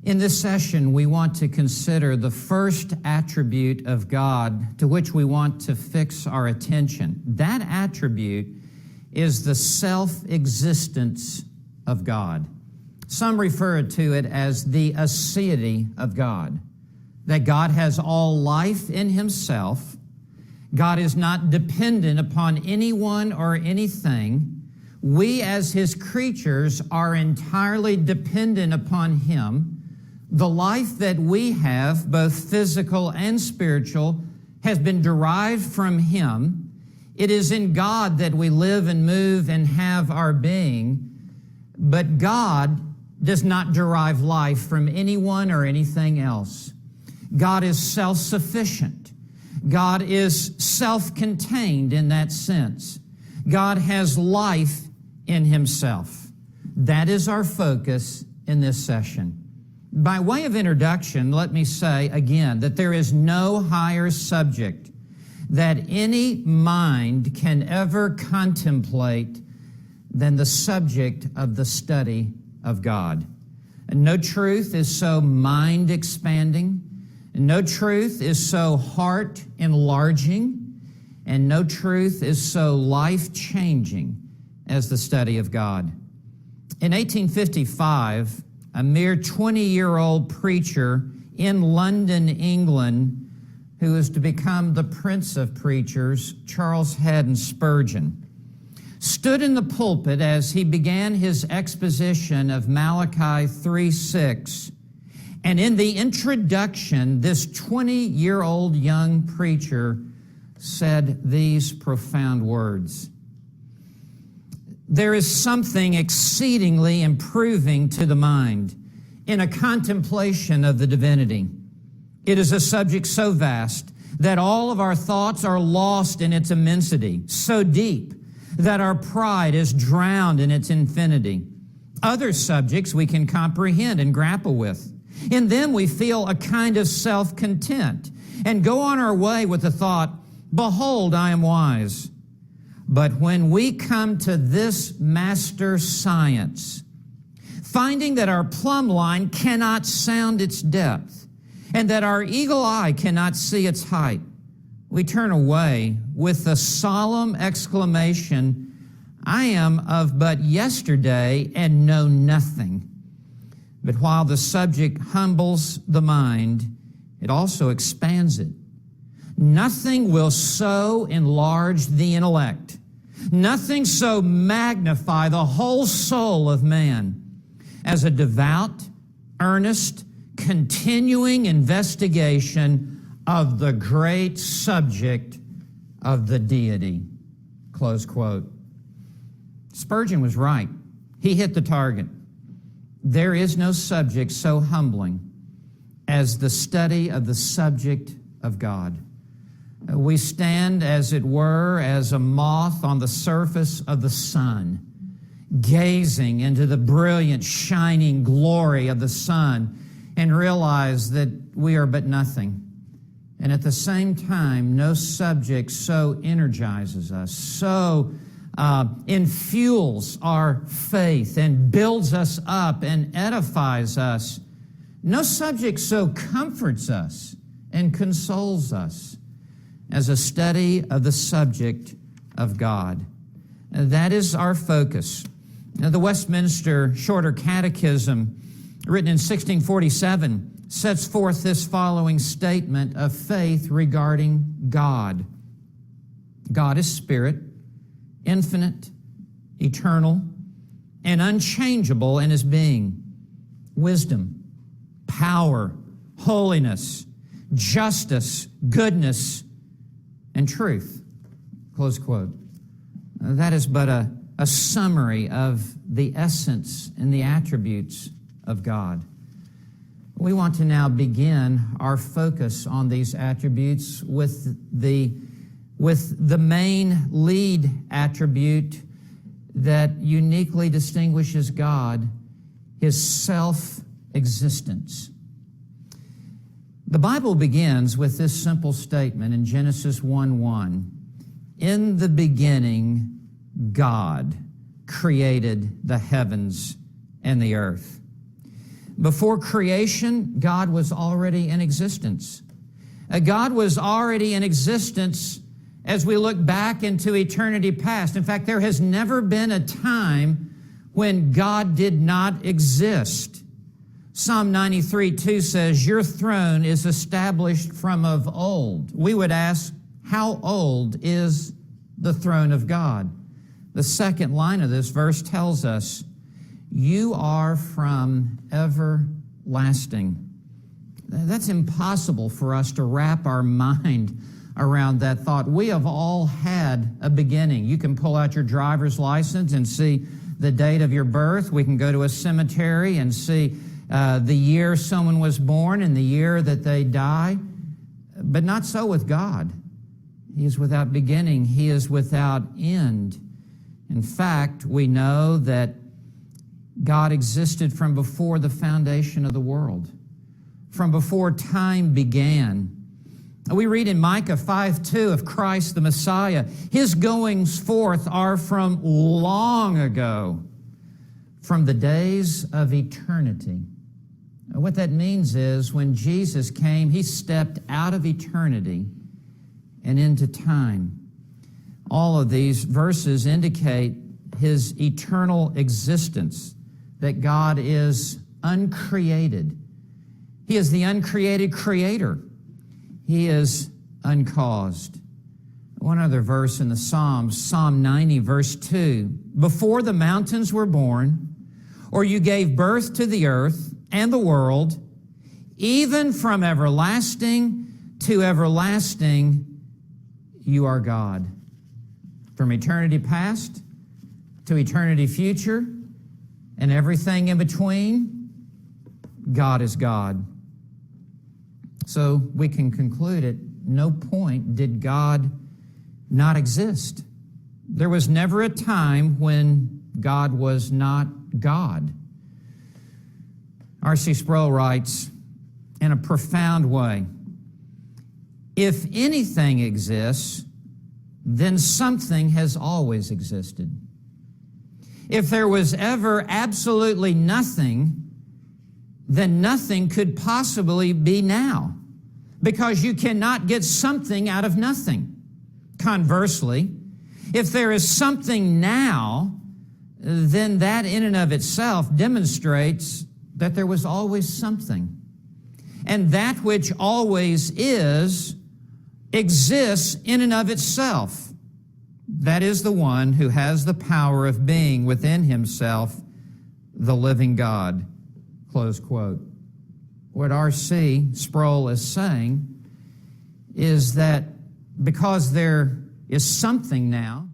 In this session, we want to consider the first attribute of God to which we want to fix our attention. That attribute is the self-existence of God. Some refer to it as the aseity of God, that God has all life in Himself. God is not dependent upon anyone or anything. We as His creatures are entirely dependent upon Him. The life that we have, both physical and spiritual, has been derived from Him. It is in God that we live and move and have our being, but God does not derive life from anyone or anything else. God is self-sufficient. God is self-contained in that sense. God has life in Himself. That is our focus in this session. By way of introduction, let me say again that there is no higher subject that any mind can ever contemplate than the subject of the study of God. And no truth is so mind-expanding, no truth is so heart-enlarging, and no truth is so life-changing as the study of God. In 1855, a mere 20-year-old preacher in London, England, who is to become the prince of preachers, Charles Haddon Spurgeon, stood in the pulpit as he began his exposition of Malachi 3:6. And in the introduction, this 20-year-old young preacher said these profound words: "There is something exceedingly improving to the mind in a contemplation of the divinity. It is a subject so vast that all of our thoughts are lost in its immensity, so deep that our pride is drowned in its infinity. Other subjects we can comprehend and grapple with. In them we feel a kind of self-content and go on our way with the thought, 'Behold, I am wise.' But when we come to this master science, finding that our plumb line cannot sound its depth and that our eagle eye cannot see its height, we turn away with the solemn exclamation, 'I am of but yesterday and know nothing.' But while the subject humbles the mind, it also expands it. Nothing will so enlarge the intellect, nothing so magnify the whole soul of man as a devout, earnest, continuing investigation of the great subject of the deity." Close quote. Spurgeon was right. He hit the target. There is no subject so humbling as the study of the subject of God. We stand, as it were, as a moth on the surface of the sun, gazing into the brilliant, shining glory of the sun, and realize that we are but nothing. And at the same time, no subject so energizes us, so infuels our faith and builds us up and edifies us. No subject so comforts us and consoles us as a study of the subject of God. That is our focus. Now, the Westminster Shorter Catechism, written in 1647, sets forth this following statement of faith regarding God. God is spirit, infinite, eternal, and unchangeable in His being. Wisdom, power, holiness, justice, goodness, and truth. Close quote. That is but a summary of the essence and the attributes of God. We want to now begin our focus on these attributes with the main lead attribute that uniquely distinguishes God, His self-existence. The Bible begins with this simple statement in Genesis 1:1. In the beginning, God created the heavens and the earth. Before creation, God was already in existence. God was already in existence as we look back into eternity past. In fact, there has never been a time when God did not exist. Psalm 93:2 says, "Your throne is established from of old." We would ask, how old is the throne of God? The second line of this verse tells us, "You are from everlasting." That's impossible for us to wrap our mind around that thought. We have all had a beginning. You can pull out your driver's license and see the date of your birth. We can go to a cemetery and see the year someone was born and the year that they die. But not so with God. He is without beginning. He is without end. In fact, we know that God existed from before the foundation of the world, from before time began. We read in Micah 5:2 of Christ the Messiah, His goings forth are from long ago, from the days of eternity. What that means is when Jesus came, He stepped out of eternity and into time. All of these verses indicate His eternal existence, that God is uncreated. He is the uncreated creator. He is uncaused. One other verse in the Psalms, Psalm 90, verse 2. "Before the mountains were born, or you gave birth to the earth and the world, even from everlasting to everlasting, you are God." From eternity past to eternity future and everything in between, God is God. So we can conclude at no point did God not exist. There was never a time when God was not God. R.C. Sproul writes in a profound way, "If anything exists, then something has always existed. If there was ever absolutely nothing, then nothing could possibly be now, because you cannot get something out of nothing. Conversely, if there is something now, then that in and of itself demonstrates that there was always something. And that which always is exists in and of itself. That is the one who has the power of being within himself the living God." Close quote. What R.C. Sproul is saying is that because there is something now,